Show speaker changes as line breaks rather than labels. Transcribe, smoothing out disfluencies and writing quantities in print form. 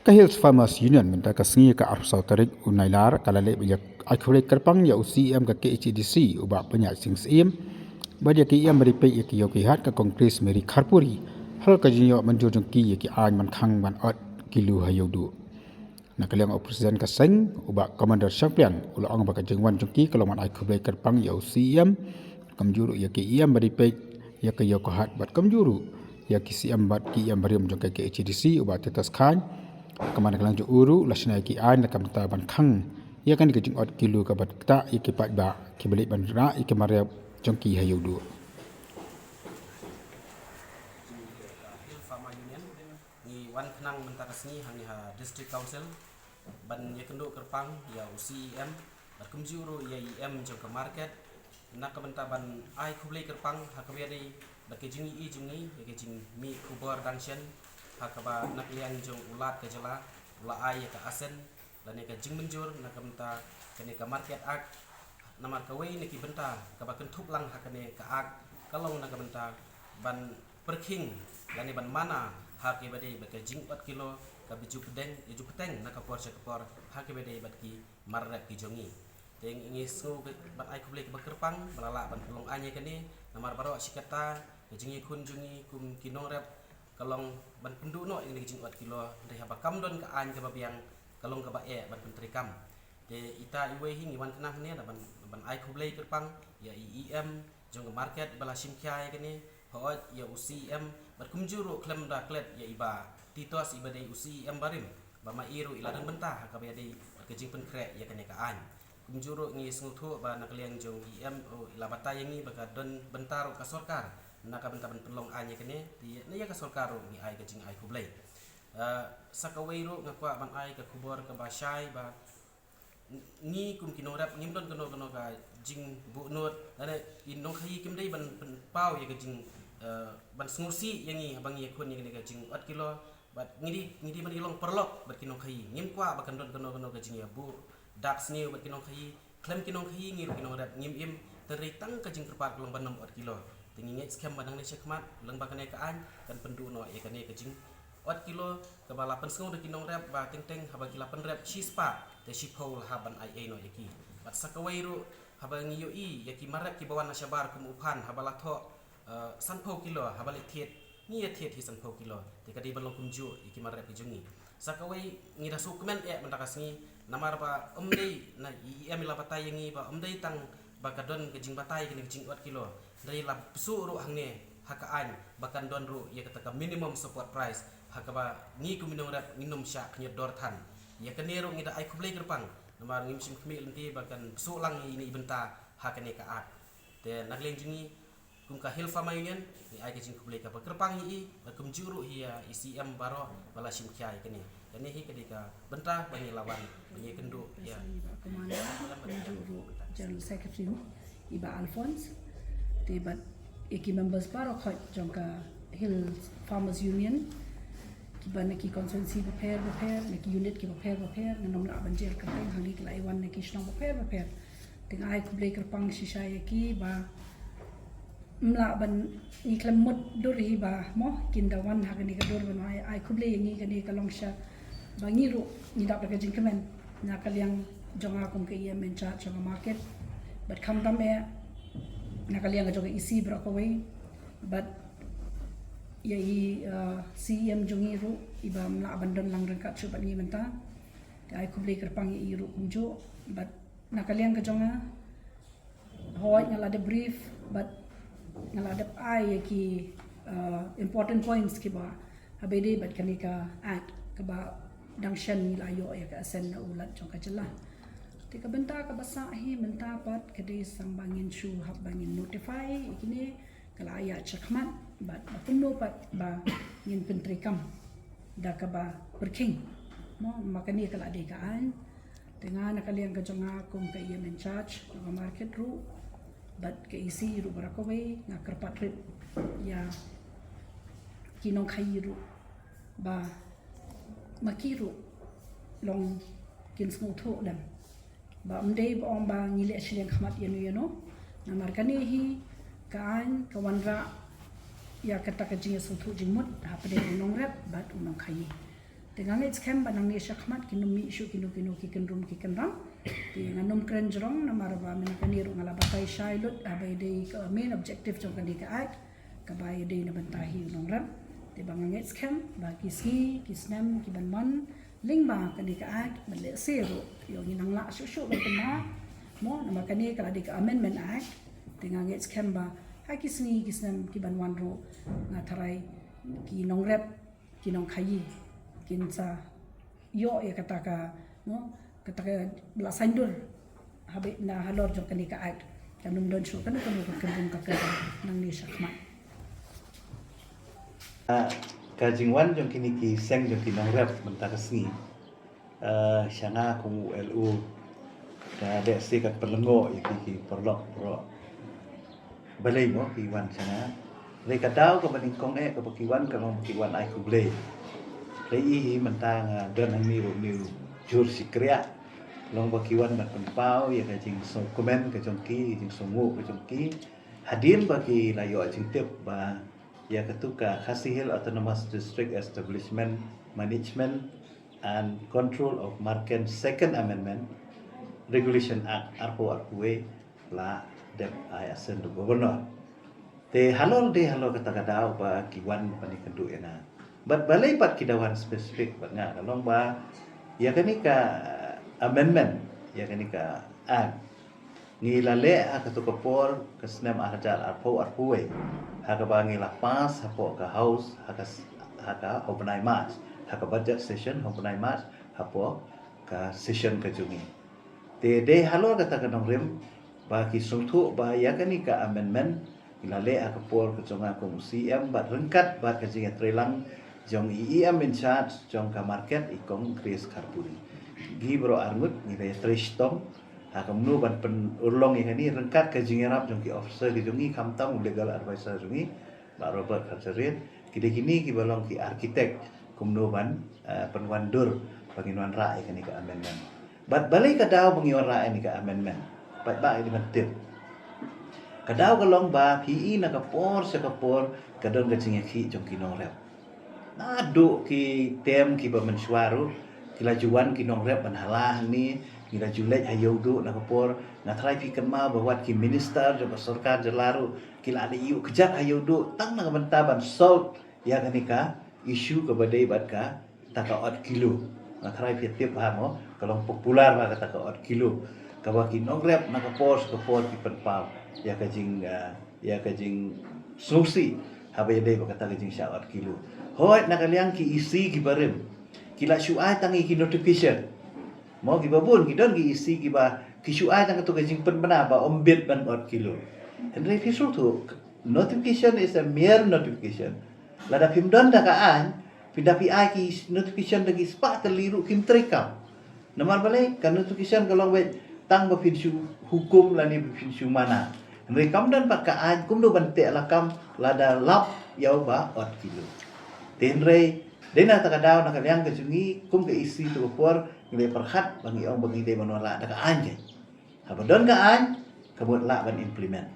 Hills Farmers Union minta kesengi ke Arsau Tarik Unailar kalale bijak akhirnya kerpang ya UCM ke KHDC ubah banyak sing sim badia ki ia meripe ya ki yokihat ke Kongres Meri Kharpuri hal ka jinyo manjur jongki ya ki an man khang man ot kilu hayodu nakaliang opresiden ka seng ubah Commander Champion ulah ang baka jengwan jongki kalau man akhirnya kerpang ya UCM kamjuru ya ki ia meripe ya ki yokihat bat kamjuru ya ki CM bat ki ia merium jongki KHDC ubah tetas khan kemana kelang uru lasna ki an nakam ta ban khang ya kan ke jing ot kilu ka bat ta iki pat ba ki balik ban ra iki maria jongki hayudu
Farmer Union ni wan kenang mentara sini hang ha district council ban ye kendo kerpang ya UCM bar kumjuru ya IM jong ke market nak kebenta ban ai kublai kerpang ha kaberi ba ke jingi I jingi ya ke jing mi kubor danshan hakaba nak liang jong ulat ke jela ula ai ke asen dan ke jing menjur nak kebenta kene ke market ak namar ka wei neki benta ka ba kentup lang hakane ka ak kalong nak kebenta ban perking dan ban mana hak ibade ba ke jing 4 kilo ka biju pedeng iju peteng nak kapor sekapor hak ibade bat ki marret ki jongi teng ingi su ban ai kublai ke kerpang balala ban pelong anye kene namar baro sikata jingi kun jungi kum kinong rep kalong ban pendu no ini jing 4 kilo dari haba kamdon ka an ka babiang kalong ka ba ban pentri kam de ita iwe hingi wan kenang ne ban ai kublai kerpang ya IEM jong market bala simkya kene ho ya UCM bat kumjuru klem da klet ya iba titos iba de UCM barim ba ma iru iladan bentah ka ba de ke jing pen krek ya kene ka an kumjuru ngi snguthu ba nak liang jong IEM ilabata yangi ba don bentar ka sorkar naka bentaban pelong anya kene ti ne ya ka sorkar ni ai ka jing ai kublai sakawairu ngakwa ban ai ka kubor ka basai ba ni kum kinorap ngimdon kono ka jing bu nut dane inong khai kim dai ban pau ya ka jing ban ngursi yangi abang ye kun ni ka jing 4 kilo bat ngidi ban ilong perlok bat kinong khai ngim kwa ba kandon kono ka jing ya bu dax ni bat kinong khai klem kinong khai ngiru kinorap ngim im teri tang ka jing kerpat long ban 4 kilo tinginge scam badang ne sekmat leng bakane ka an kan pendu no e kane ka jing 4 kilo ke balapan sengau de kinong rep ba teng haba kilapan rep shispa te shipol haban ai no yaki bat sakawairu haba ngiyo I yaki marep ki bawan nasyabar kum uphan haba latho sanpo kilo haba le thiet ni ye thiet hi sanpo kilo te kadi balong kumju iki marep ki jungi sakawai ngira sukmen mentakas ni namar ba omdei na IEM labatai yangi ba omdei tang bakadon ke jing batai kini jing 4 kilo dari la su ru hangne hakaan bakan don ru ya kata minimum support price hakaba ngi ku minum rap minum syak nyet dor than ya kenero ngida ai kublai kerpang namar ngim sim khmi lenti bakan su lang ini benta hakane ka at te nagleng jingi kum ka Hills Farmers Union ni ai ke jing kublai ka kerpang I bakum juru hiya ICM baro bala sim khyai kene kene hi kedika benta bani lawan bani kendu ya
juru General Secretary Iba Alphonse tibat iki members baro khot jongka Hills Farmers Union kiba neki constituency prepare neki unit ki prepare nganom la banjel ka teng hangi kala iwan neki snong prepare ting ai kublai kerpang shisha yaki ba mla ban iklam mut duri ba mo kindawan hagani ka dur ban ai kublai ngi kani kalongsha bangiru ni dap ka jingkemen nakaliang jonga kum ke IEM in charge of market but kam tam nakaliang jonga isi brokaway but yai CEM jongiru iba mla abandon lang rangkat chubat ni menta ai kublai kerpang iru kumjo but nakaliang ka jonga hoy ngala de brief but ngala de ai ki important points ki ba habede but kanika act ka ba dangshan layo ya ka asen na ulat jong ka jela tika benta ka basa hi benta pat kede sang bangin shu hab bangin notify ikini kala aya chakmat bat puno pat ba ngin pentri kam da ka ba perking mo makani kala de ka an tenga nakaliang ka jonga kum ka IEM in charge ng market ru bat ka isi ru barakowe nga kerpat rip ya kinong khairu ba makiru long kin smooth tho dan ba mdei ba ba ngile asliang khmat yano namar kani hi kan kawanra ya kata kajing suthu jingmut hapade unong rap bat unong khai Dengan scam banang ni syakmat kinum mi isu kinu ki kenram ti nganum kren jerong na maraba menakani ru ngala batai shailut abai dei main objective jong kan ka act ka bai dei na bantahi nong ram ti bangang scam ba ki snam ki ban ling ba kan ka act bale zero yo nginang la shu ban tama mo na makani kala di ka amendment act ti ngang scam ba ha ki snam ki ban wan ro na tharai ki nong rep ki nong khayi kinsa yo ya kataka no kataka belasandur habis na halor jok kani ka act kanum don shu kan kan ka nang ni syakmat
kajingwan jong kini ki seng jong kinong rep mentaka sengi syanga kung LU ka de sikat perlengo ya ki perlok pro balai mo ki wan syanga le kadau ka baning kong ka kiwan ka long kiwan ai ku blei lei mentang dan hami ru jur sikria long bakiwan mat pau ya kajing so komen ka jongki jing songu ka jongki hadir bagi layo jing tip ba ya ketuka Khasi Hill Autonomous District Establishment Management and Control of Market Second Amendment Regulation Act RORWA la dep ayasen do gubernur te halol kata kadau ba kiwan panikendu ena bat balai pat kidawan spesifik batnya kalong ba ya kani ka amendment ya kani ka act ni lale akatu kapor kesnem arjal arpuwe haka bangi la pas hapo ka house haka openai mas haka budget session openai mas hapo ka session ka jungi te de halor kata kanong rem ba ki sungthu ba ya kani ka amendment ilale akapor ka jonga ko CM bat rengkat bat ka jinga trelang jong IEM in charge jong ka market ikong Chris Karpuri gibro armut ni re tristong akamnu ban pen urlong ini rengkat ke jingerap jong ki officer di jongi kamtam legal advisor jongi ba Robert Katsarin kini ki balong ki arsitek kumnu ban penwandur panginuan ra ikani ka amendment bat balai ka daw panginuan ra ini ka amendment bat ba ini mentip kadaw kalong ba PE nakapor sa kapor kadon ka jingeki jong kinong rep nado ki tem ki ba mensuaru kilajuan ki nong rep halah ni kila julek ayo do nakapor na try pi kema bawat ki minister jo sarkar jelaru kila ada iu kejak ayo do tang na bentaban solve ya kanika isu ke badai bat ka takaot kilo na try pi tip paham kalau popular ba takaot kilo kawa ki nong rep nakapor ki penpau ya kajing solusi habai dai bakata kajing syawat kilo hoi nakaliang ki isi ki barim kila syuai tangi ki notification mau ki babun ki don ki isi ki ba ki syuai tang tu kajing penbena ba ombet ban ot kilo henry fisul tu notification is a mere notification lada pim don da ka an pindah pi ai ki notification lagi spa terliru kim trekam nomor balai kan notification kalau we tang ba pinsu hukum lani pinsu mana henry kam dan pak ka an kum do bante lakam lada lap yau ba ot kilo tenre dena takadaw nakaliang ka jungi kum ka isi tu por ngile perhat bangi ong bagi de manwala da ka anje habadon ka an kabut la ban implement